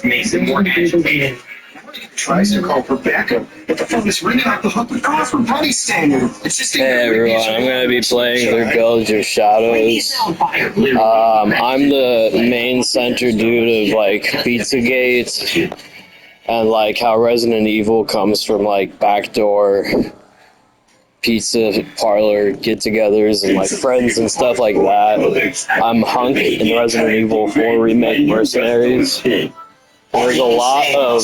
makes it more agitated. Tries to call for backup, but the phone is ringing off the hook with calls from party standard. It's just hey everyone, I'm going to be playing through Village of Shadows. I'm the main center dude of like Pizzagate and like how Resident Evil comes from like backdoor pizza parlor get-togethers and like friends and stuff like that. I'm Hunk in Resident Evil 4 Remake Mercenaries. There's a lot of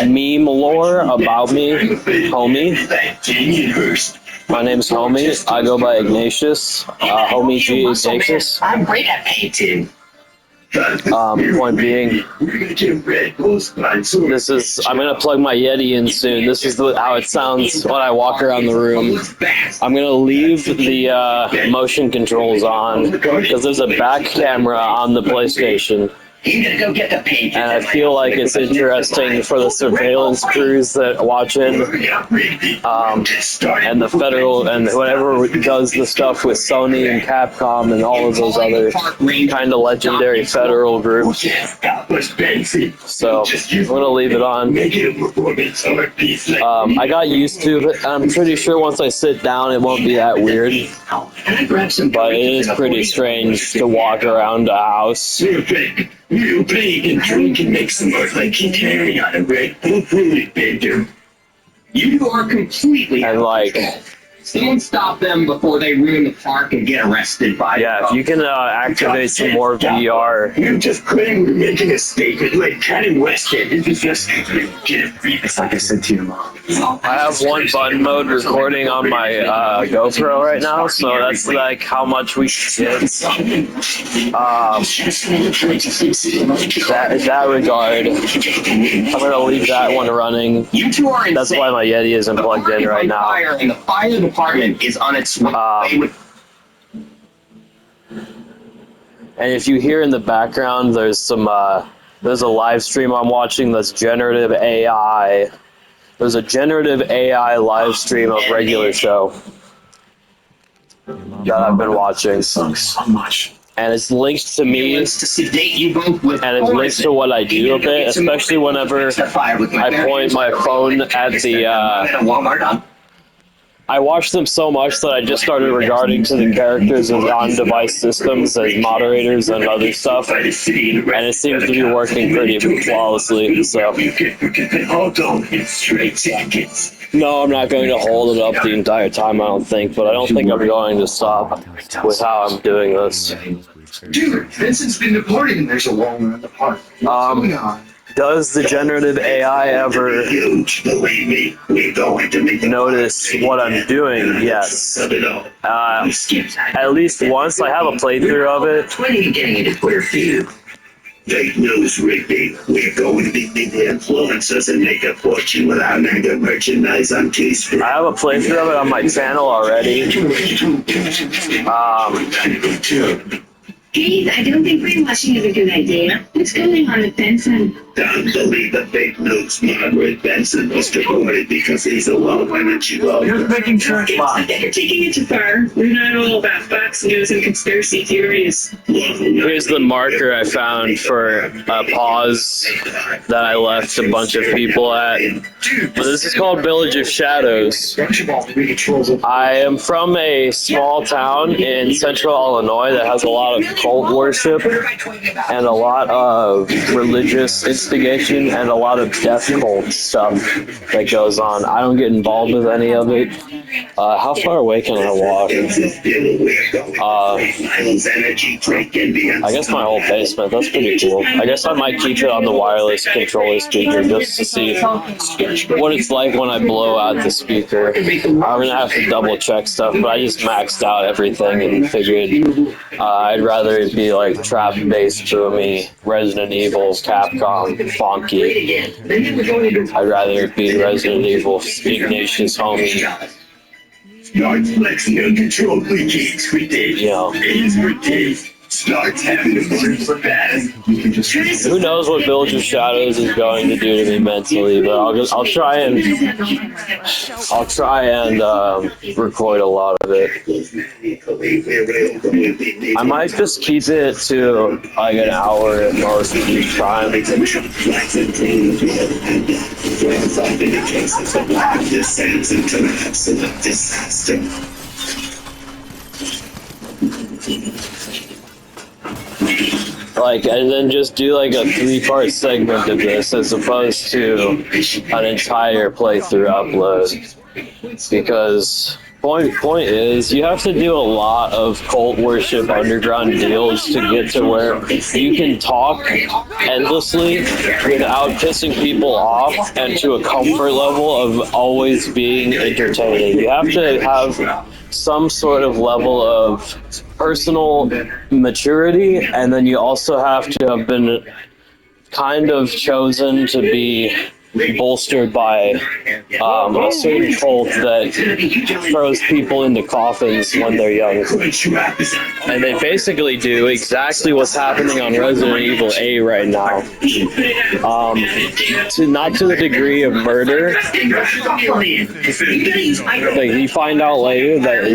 meme lore about me, homie. My name's Homie. I go by Ignatius. HomieGignatius. I'm great at painting. Point being, this is, I'm going to plug my Yeti in soon. This is how it sounds when I walk around the room. I'm going to leave the motion controls on because there's a back camera on the PlayStation. And I feel like it's interesting for the surveillance crews that watch it, and the federal, and whatever does the stuff with Sony and Capcom and all of those other kind of legendary federal groups. So I'm going to leave it on. I got used to it. I'm pretty sure once I sit down it won't be that weird. But it is pretty strange to walk around a house. You play and drink and make some more like you carry on a red food bender. You are completely and like someone stop them before they ruin the park and get arrested by if you can activate some more VR. You're just claiming we're making a statement like Cat and Weston. It's just get it free. It's like I said to your mom. I have one button mode recording on my GoPro right now, so that's like how much we get. In that regard, I'm gonna leave that one running. You two are that's why my Yeti isn't plugged in right now. And the fire department is on its way. And if you hear in the background, there's some there's a live stream I'm watching that's Generative AI. There's a Generative AI live stream of regular show that I've been watching. And it's linked to me, and it's linked to what I do a bit, especially whenever I point my phone at the I watch them so much that I just started regarding to the characters as on-device systems as moderators and other stuff, and it seems to be working pretty flawlessly, so. No, I'm not going to hold it up the entire time, I don't think, but I don't think I'm going to stop with how I'm doing this. Dude, Vincent's been deported and there's a wall in the park. What's going on? Does the Generative AI ever notice what I'm doing? Yes. At least once. I have a playthrough of it. Fake news, Rigby. We're going to be big influencers and make a fortune with our mega merchandise on Teespring. I have a playthrough of it on my channel already. Hey, I don't think brainwashing is a good idea. What's going on with Benson? Don't believe the fake news. Margaret Benson was deported because he's alone. Why don't you go? You're making church law. You're taking it too far. We're not all about Fox News and conspiracy theories. Here's the marker I found for a pause that I left a bunch of people at. But this is called Village of Shadows. I am from a small town in central Illinois that has a lot of cult worship and a lot of religious instigation and a lot of death cult stuff that goes on. I don't get involved with any of it. How far away can I walk? I guess my whole basement. That's pretty cool. I guess I might keep it on the wireless controller speaker just to see what it's like when I blow out the speaker. I'm gonna have to double check stuff, but I just maxed out everything and figured I'd rather it be like trap-based, boomy, Resident Evil, Capcom, funky. I'd rather it be Resident Evil, Ignatius, homie. Start flexing uncontrollably, kids. We did. You know. Start having the super fast. You can Who knows what Village of Shadows is going to do to me mentally? But I'll try and record a lot of it. I might just keep it to like an hour at most each time. Like, and then just do like a 3-part segment of this as opposed to an entire playthrough upload. Because point is, you have to do a lot of cult worship underground deals to get to where you can talk endlessly without pissing people off and to a comfort level of always being entertaining. You have to have some sort of level of personal maturity, and then you also have to have been kind of chosen to be bolstered by a certain cult that throws people into coffins when they're young. And they basically do exactly what's happening on Resident Evil 8 right now. Not to the degree of murder. Like, you find out later that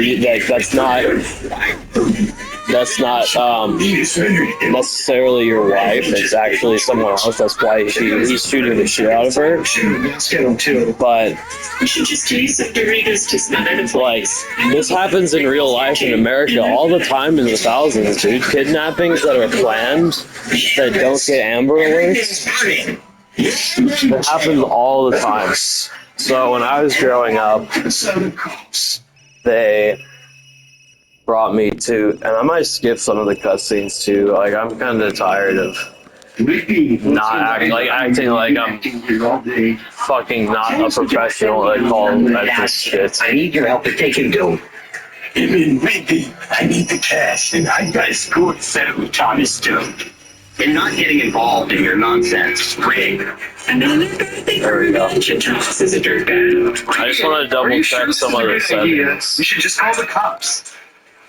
that's not necessarily your wife. It's actually someone else. That's why he's shooting the shit out of her. But like, this happens in real life in America all the time in the thousands, dude. Kidnappings that are planned that don't get Amber Alerts. It happens all the time. So when I was growing up, they brought me to, and I might skip some of the cutscenes too. Like, I'm kind of tired of acting like I'm fucking not a professional at calling at this shit. I need your help to take him down. Even maybe I need the cash, and I've got a score set with Thomas Stone. And not getting involved in your nonsense, Rig. Another bad thing for revenge, Thomas is a dirtbag. I just want to double check some of the settings. We should just call the cops.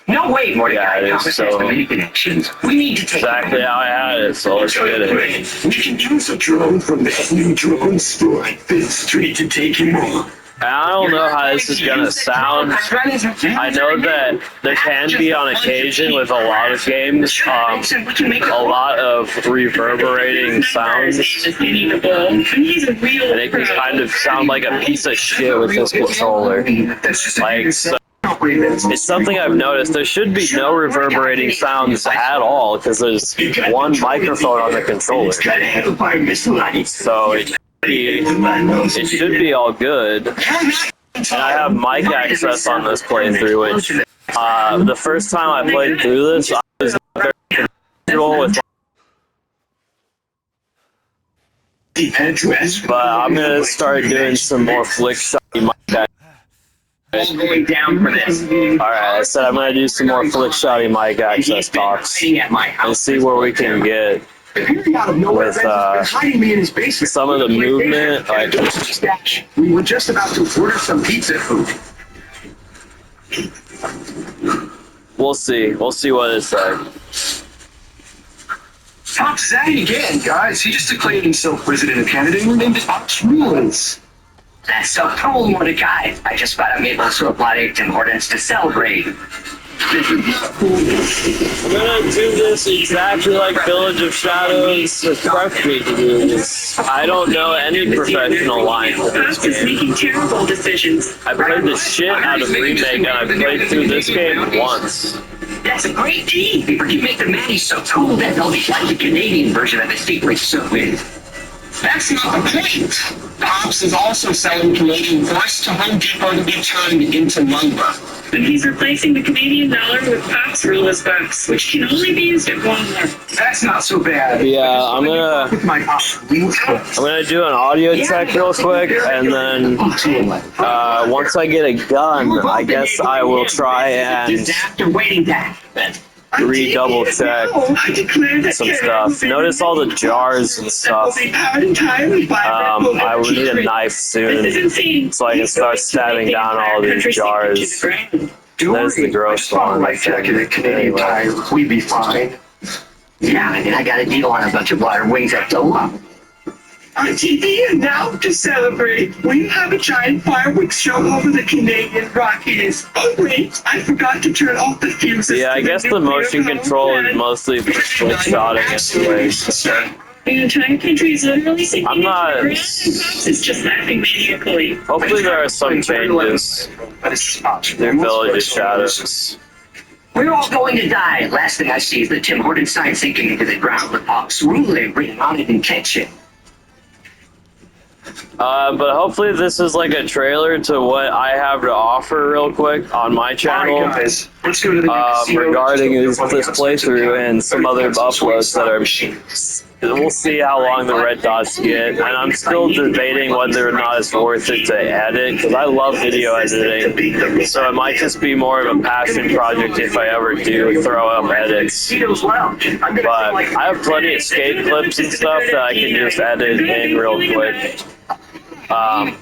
No, wait, Mordecai. Yeah, it is Thomas so has the many connections. We need to take exactly how I had it, so let's get it. We can use a drone from the new drone store at 5th Street to take him on. I don't know how this is gonna sound. I know that there can be on occasion with a lot of games, a lot of reverberating sounds, and it can kind of sound like a piece of shit with this controller. Like, so it's something I've noticed. There should be no reverberating sounds at all because there's one microphone on the controller. So it should be all good. And I have mic access on this playthrough, which the first time I played through this, I was very comfortable with. But I'm gonna start doing some more flick shotty mic access. Going down for this. Alright, I said I'm gonna do some more flick shotty mic access talks and see where we can get with some of the movement. We were just about to order some pizza food. We'll see what it's like. Fox at it again, guys. He just declared himself president of Canada and named it Fox Rules. That's so cool, Mordecai. I just got a maple syrup latte Tim Hortons to celebrate. I'm gonna do this exactly like Village of Shadows prepped me to do this. I don't know any professional lines in this Fox is game. making terrible decisions. I played the shit out of Remake, and I played through this game once. That's a great team. If we can make the Manny so cool that they'll be like the Canadian version of the Secret Service. That's not the point. Pops is also selling Canadian voice to Home Depot to be turned into lumber. But he's replacing the Canadian dollar with Pops ruleless bucks, which can only be used at Walmart. That's not so bad. Yeah, I'm gonna do an audio check real quick, and then once I get a gun, I guess I will try and redouble check some stuff. Notice all the jars and stuff. I would need a knife soon, so I can start stabbing down all these jars. There's the gross one. Canadian Tire, we'd be fine. Yeah, and I got a deal on a bunch of water wings that go up. On TV, and now to celebrate, we have a giant fireworks show over the Canadian Rockies. Oh wait, I forgot to turn off the fuses. Yeah, I guess the motion control is mostly for shotting anyway. The entire country is literally sinking I'm not- into the ground, and Cops is just laughing maniacally. Hopefully there are some changes. Their village of shadows. We're all going to die. Last thing I see is the Tim Horton sign sinking into the ground with Ops ruling written on it in catching. But hopefully this is like a trailer to what I have to offer real quick on my channel. Guys, let's go to the Regarding this playthrough and some other uploads that are... We'll see how long the red dots get, and I'm still debating whether or not it's worth it to edit, because I love video editing, so it might just be more of a passion project if I ever do throw up edits. But I have plenty of skate clips and stuff that I can just edit in real quick.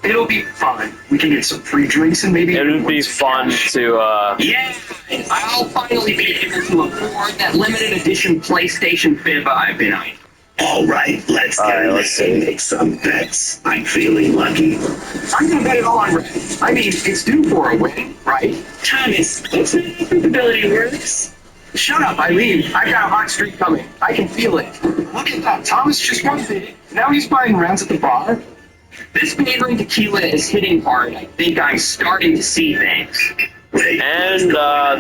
It'll be fun. We can get some free drinks and maybe... It would be fun to, Yeah! I'll finally be able to afford that limited edition PlayStation bib I've been eyeing. Alright, let's make some bets. I'm feeling lucky. I'm gonna bet it all on red. I mean, it's due for a win, right? Thomas, that's not how probability works. Shut up, Eileen. I got a hot streak coming. I can feel it. Look at that. Thomas just won big. Now he's buying rounds at the bar. This neighboring tequila is hitting hard. I think I'm starting to see things. and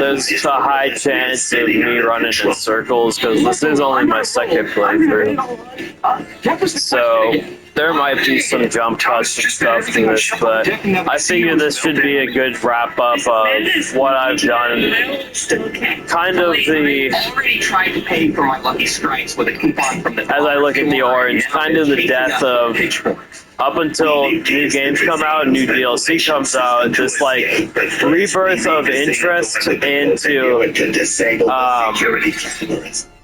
there's a high chance of me running in circles, because this is only my second playthrough. So there might be some jump cuts and stuff to this, but I figure this should be a good wrap up of what I've done. Kind of the, as I look at the orange, kind of the death of, up until new games come out and new DLC comes out, this like rebirth of interest into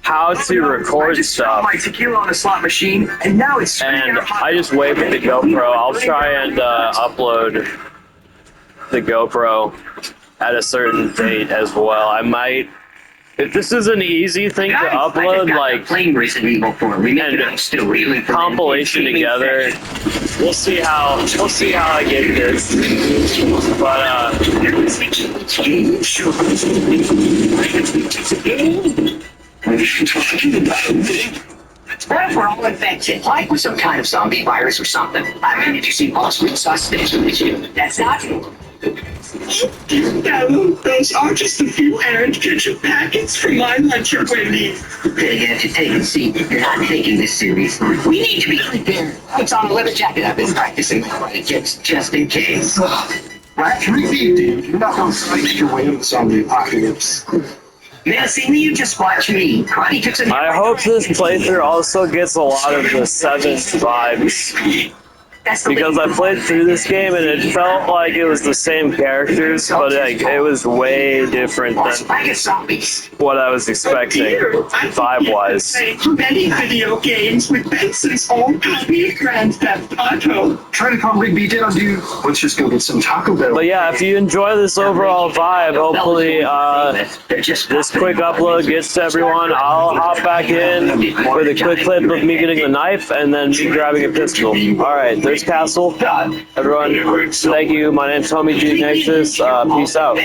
how to record stuff. And I just wait with the GoPro. I'll try and upload the GoPro at a certain date as well. I might, if this is an easy thing to upload, like, and compilation together, we'll see how I get this. But What if we're all infected, like with some kind of zombie virus or something? I mean, did you see Boss Week suspicion this year? That's not true. No, those are just a few errant ketchup packets from my lunch at Wendy's. Big have to take a seat. You're not taking this seriously. We need to be prepared. It's on a leather jacket I've been practicing my just in case. That's really, dude. You're not going to fight your way into the zombie apocalypse. Man, see, you just watch me. I hope this playthrough also gets a lot of the 7 vibes. Because I played through this game and it felt like it was the same characters, but like, it was way different than what I was expecting, vibe-wise. Many video games with Benson's old copy of Grand Theft Auto. Try to calm Rigby down, dude. Let's just go get some Taco Bell. But yeah, if you enjoy this overall vibe, hopefully this quick upload gets to everyone. I'll hop back in with a quick clip of me getting the knife and then me grabbing a pistol. Alright, there's Castle. Everyone, thank you. My name's HomieGignatius. Peace out.